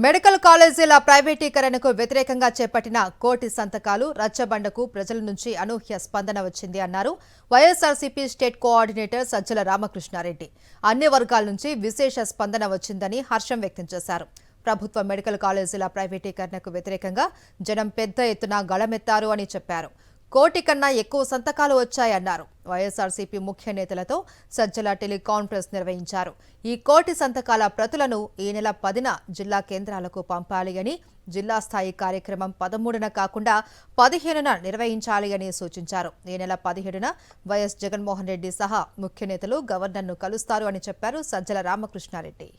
Medical కాలేజీల ప్రైవేటీకరణకు వ్యతిరేకంగా చేపట్టిన కోటి సంతకాలు రచ్చబండకు ప్రజల నుంచి అనూహ్య స్పందన వచ్చింది అన్నారు వైఎస్ఆర్సీపీ స్టేట్ కోఆర్డినేటర్ సజ్జల రామకృష్ణారెడ్డి. అన్ని వర్గాల నుంచి విశేష స్పందన వచ్చిందని హర్షం వ్యక్తం చేశారు. ప్రభుత్వ మెడికల్ కాలేజీల ప్రైవేటీకరణకు వ్యతిరేకంగా జనం పెద్ద ఎత్తున గళమెత్తారు అని చెప్పారు. కోటి కన్నా ఎక్కువ సంతకాలు వచ్చాయన్నారు. వైఎస్ఆర్సీపీ ముఖ్య నేతలతో సజ్జల టెలికాన్ఫరెన్స్ నిర్వహించారు. ఈ కోటి సంతకాల ప్రతులను ఈ నెల 10న జిల్లా కేంద్రాలకు పంపాలి అని, జిల్లా స్థాయి కార్యక్రమం 13న కాకుండా 15న నిర్వహించాలి అని సూచించారు. ఈ నెల 17న వైఎస్ జగన్మోహన్ రెడ్డి సహా ముఖ్య నేతలు గవర్నర్ను కలుస్తారు అని చెప్పారు సజ్జల రామకృష్ణారెడ్డి.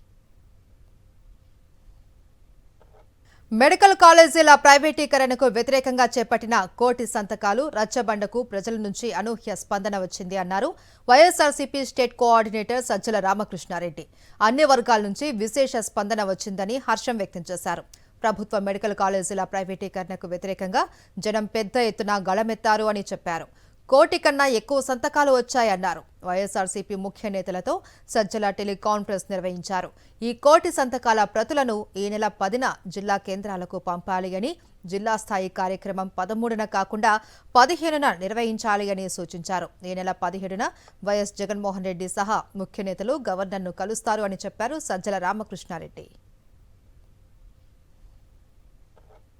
మెడికల్ కాలేజీల ప్రైవేటీకరణకు వ్యతిరేకంగా చేపట్టిన కోటి సంతకాలు రచ్చబండకు ప్రజల నుంచి అనూహ్య స్పందన వచ్చింది అన్నారు వైఎస్ఆర్సీపీ స్టేట్ కోఆర్డినేటర్ సజ్జల రామకృష్ణారెడ్డి. అన్ని వర్గాల నుంచి విశేష స్పందన వచ్చిందని హర్షం వ్యక్తం చేశారు. ప్రభుత్వ మెడికల్ కాలేజీల ప్రైవేటీకరణకు వ్యతిరేకంగా జనం పెద్ద ఎత్తున గళమెత్తారు అని చెప్పారు. కోటి కన్నా ఎక్కువ సంతకాలు వచ్చాయన్నారు. వైఎస్ఆర్సీపీ ముఖ్య నేతలతో సజ్జల టెలికాన్ఫరెన్స్ నిర్వహించారు. ఈ కోటి సంతకాల ప్రతులను ఈ నెల 10న జిల్లా కేంద్రాలకు పంపాలి అని, జిల్లా స్థాయి కార్యక్రమం 13న కాకుండా 15న నిర్వహించాలి అని సూచించారు. ఈ నెల 17న వైఎస్ జగన్మోహన్ రెడ్డి సహా ముఖ్య నేతలు గవర్నర్ను కలుస్తారు అని చెప్పారు సజ్జల రామకృష్ణారెడ్డి.